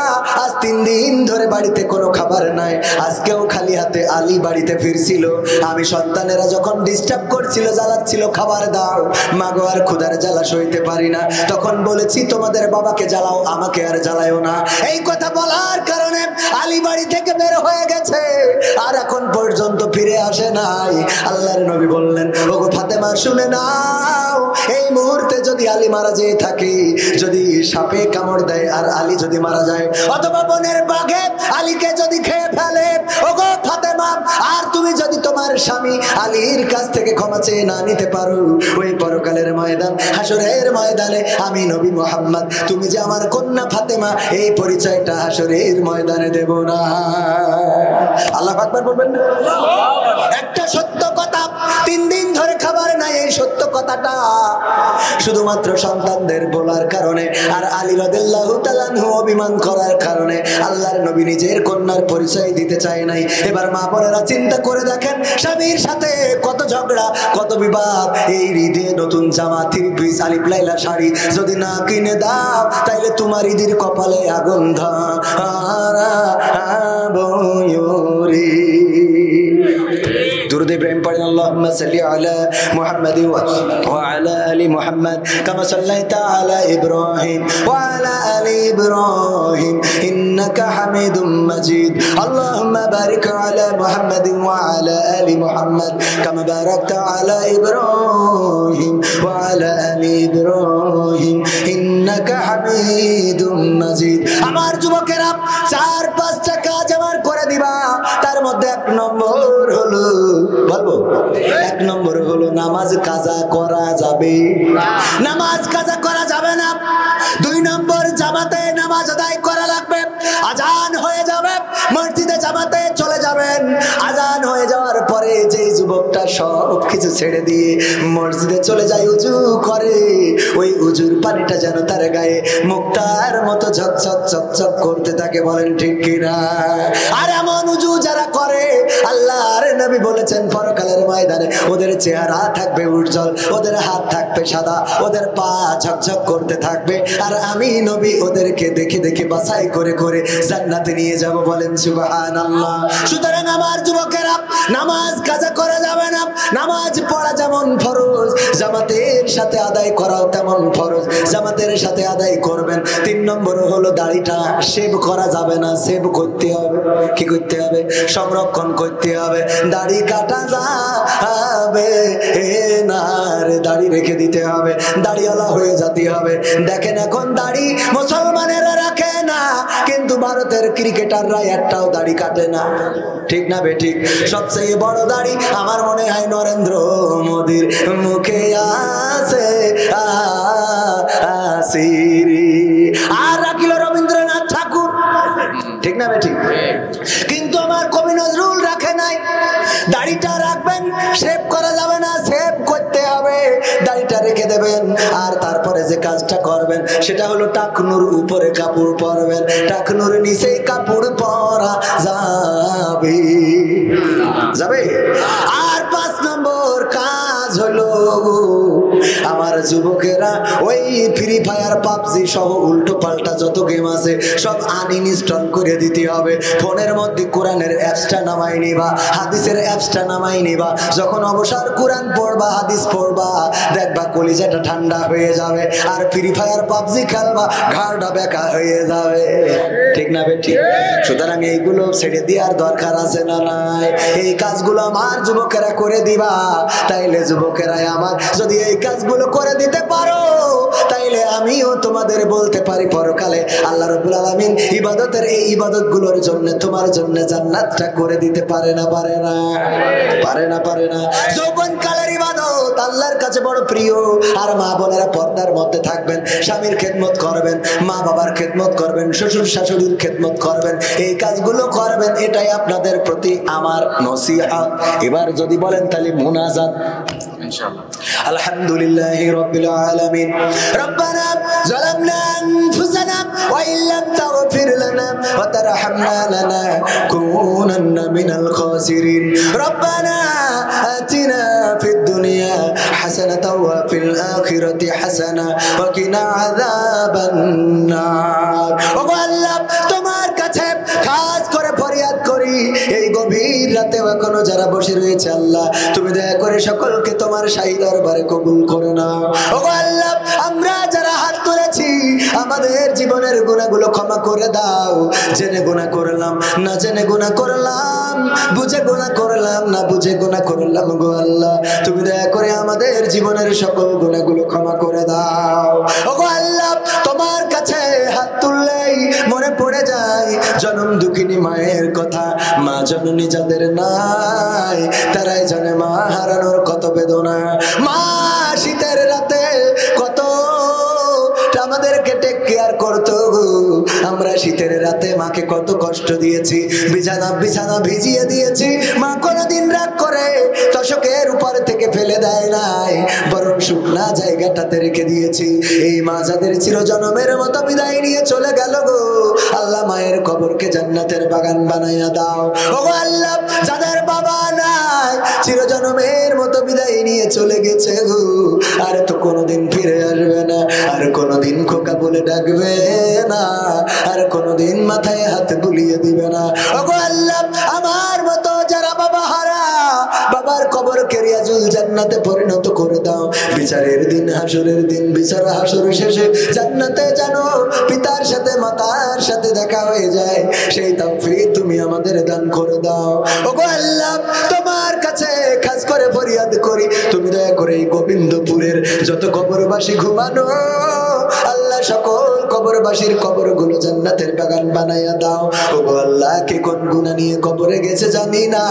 আজ 3 দিন ধরে বাড়িতে কোনো খাবার নাই, আজকেও খালি হাতে আলী বাড়িতে ফিরছিল। আমি সন্তানেরা যখন ডিস্টার্ব করছিল, জ্বালাচ্ছিল, খাবার দাও, মাগো আর ক্ষুধার জ্বালা সইতে পারি না, তখন বলেছি তোমাদের বাবাকে জ্বালাও, আমাকে আর জ্বালায়ও না। এই কথা বলার কারণে আলী বাড়ি থেকে বের হয়ে গেছে, আর এখন পর্যন্ত ফিরে আসে নাই। আল্লাহর নবী বললেন, ওগো ফাতেমা, শুনে নাও, এই মুহূর্তে যদি আলী মারা যেয়ে থাকে, যদি সাপে কামড় দেয় আর আলী যদি মারা যায়, অথবা বনের বাঘে আলীকে যদি খেয়ে ফেলে, ওগো ফাতেমা, আর তুমি যদি তোমার স্বামী আলীর কাছ থেকে ক্ষমা চেয়ে না নিতে পারো, ওই পরকালের ময়দান, হাসরের ময়দানে আমি নবী মুহাম্মদ, তুমি যে আমার কন্যা ফাতেমা, এই পরিচয়টা হাসরের ময়দানে দেব না। আল্লাহু আকবার বলবেন না? একটা সত্য কথা, 3 দিন ধরে খাবার নাই, এই সত্য কথাটা শুধুমাত্র সন্তানদের বলার কারণে আর আলী রাদিয়াল্লাহু তাআলা অভিমান করার কারণে আল্লাহর নবী নিজের কন্যার পরিচয় দিতে চায় নাই। এবার মা বোনেরা চিন্তা করে দেখেন, স্বামীর সাথে কত ঝগড়া, কত বিবাদ। এই ঈদে নতুন জামা, 3 পিস, আলিফ লাইলা শাড়ি যদি না কিনে দাও, তাইলে তোমার ঈদের কপালে আগুন ধরাবো। দুরূদ ইব্রাহিম পড়েন, আল্লাহুম্মা সাল্লি আলা মুহাম্মাদিন ওয়া আলা আলি মুহাম্মাদ কামা সাল্লাইতা আলা ইব্রাহিম ওয়া আলা আলি ইব্রাহিম ইন্নাকা ইন্নাকা হামিদুম মাজিদ। আল্লাহুম্মা বারিক আলা মুহাম্মাদিন ওয়া আলা আলি মুহাম্মাদ কামা বারাকতা আলা ইব্রাহিম ওয়া আলা আলি ইব্রাহিম ইন্নাকা হামিদুম মাজিদ। আমার যুবকেরা, 4-5টা কাজ আমার করে দিবা। তার মধ্যে 1 নম্বর হলো, বলবো 1 নম্বর হলো নামাজ কাজা করা যাবে, নামাজ কাজা করা যাবে না। 2 নম্বর জামাতে নামাজ আদায় করা লাগবে। আজান হয়ে যাবে, মসজিদে জামাতে চলে যাবেন। আজান হয়ে যাওয়ার পরে যে যুবকটা সব কিছু ছেড়ে দিয়ে মসজিদে চলে যায়, উজু করে, ওই উজুর পানিটা যেন তার গায়ে মুক্তার মতো ঝকঝক ঝকঝক করতে থাকে। বলেন ঠিক কিনা? আর এমন উজু যারা করে, আল্লাহর নবী বলেছেন পরকালের ময়দানে ওদের চেহারা থাকবে উজ্জ্বল, ওদের হাত থাকবে সাদা, ওদের পা ঝকঝক করতে থাকবে। আর আমি নবী ওদেরকে দেখে দেখে বাছাই করে করে জান্নাতে নিয়ে যাব। বলেন সুবহানাল্লাহ। সুতরাং আমার যুবকেরা, নামাজ কাজা করা যাবে না। নামাজ পড়া যেমন ফরজ, জামাতের সাথে আদায় করাও তেমন ফরজ। জামাতের সাথে আদায় করবেন। 3 নম্বর হলো দাড়িটা শেভ করা যাবে না, শেভ করতে হবে। কি করতে হবে? সংরক্ষণ করতে হবে। দাড়ি কাটা যাবে না রে, দাড়ি রেখে দিতে হবে, দাড়িওয়ালা হয়ে যেতে হবে। দেখেন এখন দাড়ি মুসলমানেরা রাখে না, কিন্তু ভারতের ক্রিকেটাররা একটাও দাড়ি কাটে না। ঠিক না বেঠিক? সবচেয়ে বড় দাড়ি আমার মনে হয় নরেন্দ্র মোদির মুখে আছে আসিরি, আর রাখিল রবীন্দ্রনাথ ঠাকুর। ঠিক না বেঠিক? কিন্তু আমার কবি নজরুল রাখে নাই। দাড়িটা রাখবেন, শেভ করা যাবে না, শেভ করতে হবে। দাড়িটা রেখে দেবেন। আর তারপরে যে কাজটা করবেন সেটা হলো টাকনুর উপরে কাপড় পরবেন, টাকনুর নিচে কাপড় পরা যাবে যাবে। আর 5 নম্বর কাজ হলো আমার যুবকেরা, ওই ফ্রি ফায়ার, পাবজি সহ উল্টো পাল্টা যত গেম আছে সব আনইনস্টল করে দিতে হবে। ফোনের মধ্যে কোরআনের অ্যাপসটা নামাই নিবা, হাদিসের অ্যাপসটা নামাই নিবা। যখন অবসর কোরআন পড়বা, হাদিস পড়বা, দেখবা কলিজাটা ঠান্ডা হয়ে যাবে। আর ফ্রি ফায়ার পাবজি খেলবা, ঘাড়টা বেকা হয়ে যাবে। ঠিক না বেঠিক? সুতরাং এইগুলো ছেড়ে দেওয়ার দরকার আছে না নাই? এই কাজগুলো আমার যুবকেরা করে দিবা। তাইলে যুবকেরা আমার, যদি এই কাজগুলো করে দিতে পারো, তাইলে আমিও তোমাদের বলতে পারি পরকালে আল্লাহ রাব্বুল আলামিন ইবাদতের এই ইবাদতগুলোর জন্য তোমার জন্য জান্নাতটা করে দিতে পারে না? পারে না? পারে না? পারে না? যৌবনকালের ইবাদত আল্লাহর কাছে বড় প্রিয়। আর মা বোনেরা পর্দার মধ্যে থাকবেন, স্বামীর খেদমত করবেন, মা বাবার খেদমত করবেন, শ্বশুর শাশুড়ির খেদমত করবেন, এই কাজগুলো করবেন। এটাই আপনাদের প্রতি আমার নসিহত। এবার যদি বলেন তাহলে মুনাজাত ইনশাআল্লাহ। আলহামদুলিল্লাহি রাব্বিল আলামিন। রব্বানা যালামনা আনফুসানা ওয়া ইল্লাম তাগফির লানা ওয়া তারহামনা লানাকুনান্না মিনাল খাসিরিন। রব্বানা আতিনা ফিদ দুনিয়া হাসানাতাও ওয়া ফিল আখিরাতি হাসানা ওয়া কিনা আযাবান নার। ও আল্লাহ, তোমার কাছে খাস করে ফরিয়াদ করি, এই গভীর রাতে এখনো যারা বসে রয়েছে আল্লাহ, তুমি দয়া করে সকলকে তোমার শাহী দরবারে কবুল করে নাও। ও আল্লাহ, আমরা যারা হাত তুলেছি আমাদের জীবনের গুনাহগুলো ক্ষমা করে দাও। জেনে গুনাহ করলাম, না জেনে গুনাহ করলাম, বুঝে গুনাহ করলাম, না বুঝে গুনাহ করলাম, গো আল্লাহ তুমি দয়া করে আমাদের জীবনের সকল গুনাহগুলো ক্ষমা করে দাও। ও আল্লাহ, তোমার কাছে হাত তুললেই মনে পড়ে যায় জনম দুঃখিনী মায়ের কথা। মা জননী যাদের নাই তারাই জানে মা হারানোর কত বেদনা। মা শীতের রাতে কত আমাদেরকে টেক কেয়ার করতো। আমরা শীতের রাতে মাকে কত কষ্ট দিয়েছি, বিছানা বিছানা ভিজিয়ে দিয়েছি। মা কোনোদিন রাগ করে তোষকের উপর থেকে ফেলে দেয় নাই, বরং শুকনা জায়গাটাতে রেখে দিয়েছি। এই মা যাদের চিরজনমের মতো বিদায় নিয়ে চলে গেল গো আল্লাহ, মায়ের কবরকে জান্নাতের বাগান বানাইয়া দাও। ও আল্লাহ, যাদের বাবা নাই চিরজনমের মতো বিদায় নিয়ে চলে গেছে গো, আর তো কোনোদিন ফিরে আসবে না, আর কোনোদিন খোকা বলে ডাকবে না, আর কোনোদিন মাথায় হাত বুলিয়ে দিবে না। ও আল্লাহ, আমার মতো যারা বাবা হারা, বাবার কবরকে রিয়াজুল জান্নাতে পরিণত করে দাও। বিচারের দিন হাসরের দিন বিচার হাসর শেষে জান্নাতে জানো পিতার সাথে মাতার সাথে দেখা হয়ে যায়, সেই তৌফিক তুমি আমাদের দান করে দাও। ওগো আল্লাহ, তোমার কাছে খাস করে ফরিয়াদ করি, তুমি দয়া করে এই গোবিন্দপুরের যত কবরবাসী ঘুমানো আল্লাহ, সকল কবরবাসীর কবরগুলো জান্নাতের বাগান বানাইয়া দাও। ওগো আল্লাহ, কে কোন গুনাহ নিয়ে কবরে গেছে জানি না,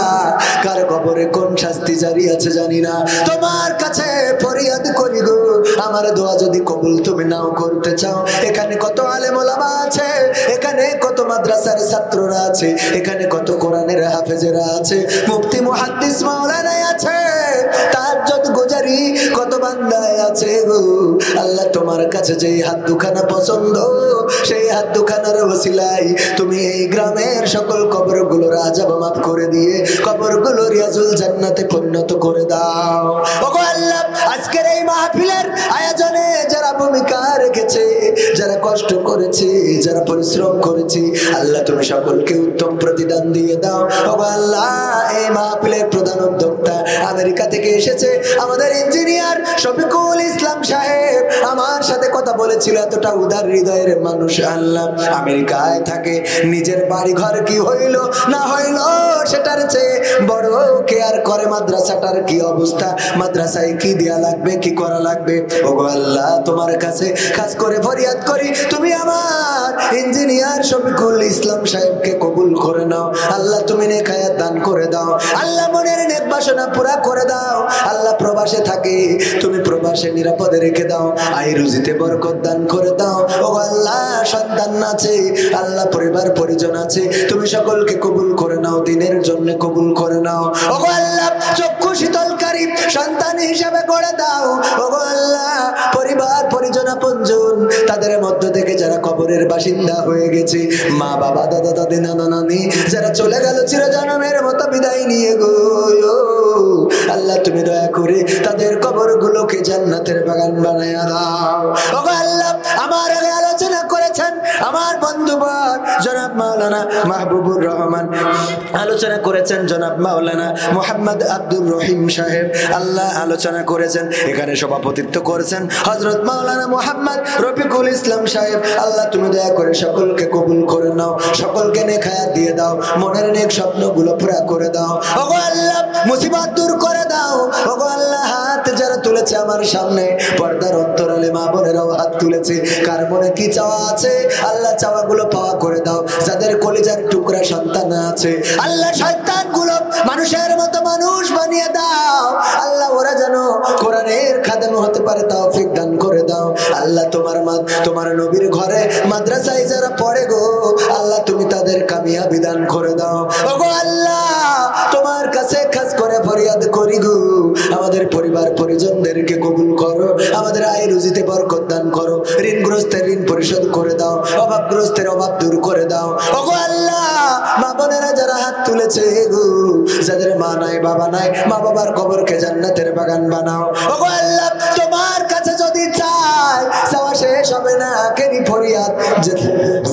কার কবরে কোন শাস্তি জারি আছে জানি না, তোমার কাছে ফরিয়াদ করি গো, আমার দোয়া যদি কবুল তুমি নাও করতে চাও, এখানে কত আলেম ওলামা আছে, এখানে কত মাদ্রাসার ছাত্ররা আছে, এখানে কত কোরআনের হাফেজেরা আছে, মুফতি মুহাদ্দিস মাওলানা আছে, তাহাজ্জুদ গুজারি কত বান্দায় আছে গো আল্লাহ, তোমার কাছে যেই হাত দুখানা পছন্দ সেই হাত দুখানার ওসিলায় তুমি এই গ্রামের সকল কবরগুলোর আযাব মাফ করে দিয়ে কবরগুলো রিয়াজুল জান্নাতে পরিণত করে দাও। ওগো আল্লাহ, আজকের এই মাহফিলের আয়োজনে যারা ভূমিকা রেখেছে, যারা কষ্ট করেছে, যারা পরিশ্রম করেছে, আল্লাহ তুমি সকলকে উত্তম প্রতিদান দিয়ে দাও। ওগো আল্লাহ, এই মাহফিলের প্রধান উদ্যোক্তা আমেরিকা থেকে এসেছে আমাদের ইঞ্জিনিয়ার শফিকুল ইসলাম সাহেব, আমার সাথে কথা বলেছিল, এতটা উদার হৃদয়ের মানুষ আল্লাহ, আমেরিকায় থাকে, নিজের বাড়ি ঘর কি হইল না হইল সেটার চেয়ে বড় কেয়ার করে মাদ্রাসাটার কি অবস্থা, মাদ্রাসায় কি দেয়া লাগবে, কি করা লাগবে। ওগো আল্লাহ, তোমার কাছে খাস করে ফরিয়াদ করি, তুমি আমার ইঞ্জিনিয়ার শফিকুল ইসলাম সাহেবকে কবুল করে নাও আল্লাহ, তুমি নেক হায়াত দান করে দাও আল্লাহ, মনের নেক বাসনা পুরা করে দাও আল্লাহ, প্রবাসে থাকে তুমি প্রবাসে নিরাপদে রেখে দাও, আয় রুজিতে বরকত দান করে দাও। ওগো আল্লাহ, সন্তান আছে আল্লাহ, পরিবার পরিজন আছে, তুমি সকলকে কবুল করে নাও, দিনের জন্য কবুল করে নাও। ওগো আল্লাহ, চক্ষু শীতলকারী সন্তান হিসাবে করে দাও। ওগো আল্লাহ, পরিবার পরিজন আপনজন তাদের মধ্য থেকে যারা কবরের বাসিন্দা হয়ে গেছে, মা বাবা দাদা দাদি নানা নানি যারা চলে গেল চিরজন্মের মতো বিদায় নিয়ে গো আল্লাহ, তুমি দয়া করে তাদের কবরগুলোকে জান্নাতের বাগান বানায়া দাও। ওগো আল্লাহ, আমার আগে আলোচনা করেছেন আমার বন্ধুবর জনাব মাওলানা মাহবুবুর রহমান, আলোচনা করেছেন জনাব মাওলানা মোহাম্মদ আব্দুর রহিম সাহেব, আল্লাহ আলোচনা করেছেন, এখানে সভাপতিত্ব করেছেন হযরত মাওলানা মোহাম্মদ রফিকুল ইসলাম সাহেব, আল্লাহ তুমি দয়া করে সকলকে কবুল করে নাও, সকলকে নেক হায়াত দিয়ে দাও, মনের নেক স্বপ্নগুলো পুরা করে দাও। ওগো আল্লাহ, মুসিবত দূর করে দাও। ওগো আল্লাহ, হাত যারা তুলেছে আমার সামনে, পর্দার অন্তরালে মা বোনেরাও হাত তুলেছে, কার মনে কি চাওয়া আছে আল্লাহ, চাওয়াগুলো পাওয়া করে দাও। যাদের কলিজার টুকরা সন্তান আছে আল্লাহ, সন্তানগুলো মানুষের মতো মানুষ বানিয়ে দাও আল্লাহ, ওরা যেন কোরআনের খাদেম হতে পারে তৌফিক দান করে দাও আল্লাহ। তোমার নবীর ঘরে মাদ্রাসায় যারা পড়ে গো আল্লাহ, তুমি তাদের কামিয়াবি দান করে দাও। ওগো আল্লাহ, তোমার কাছে খাস করে ফরিয়াদ করি গো, আমাদের পরিবার পরিজনদেরকে কবুল করো, আমাদের আয় রুজিতে বরকত দান করো, ঋণগ্রস্তের ঋণ পরিশোধ করে দাও, অভাবগ্রস্তের অভাব দূর করে দাও। ওগো আল্লাহ, মা বোনেরা যারা হাত তুলেছে গো, যাদের মা নাই বাবা নাই, মা বাবার কবরকে জান্নাতের বাগান বানাও। ওগো আল্লাহ, তোমার কাছে যদি চাই চাওয়া শেষ হবে না, কেনি ফরিয়াদ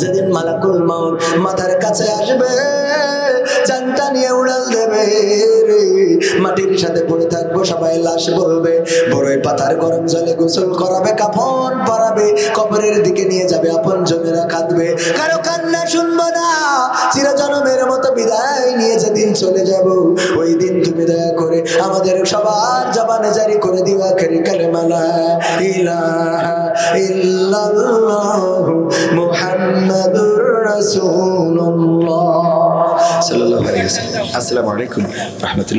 যেদিন মালাকুল মাউত মাথার কাছে আসবে, জানটা নিয়ে উড়াল দেবে রে, মাটির সাথে পড়ে থাকবো, সবাই লাশ বলবে, বড়ই পাতার গরম জলে গোসল করাবে, কাফন পরাবে, কবরের দিকে নিয়ে যাবে, আপন জনেরা কাঁদবে, কারো কান্না শুনবো না, চিরজন্মের মতো বিদায় নিয়ে যেদিন চলে যাব, ওই দিন তুমি দয়া করে আমাদের সবার জবানে জারি করে দিও আখেরি কালেমা লা ইলাহা ইল্লাল্লাহু মুহাম্মাদুর রাসূলুল্লাহ সাল্লাল্লাহু আলাইহি ওয়াসাল্লাম। আসসালামু আলাইকুম ওয়া রাহমাতুল্লাহ।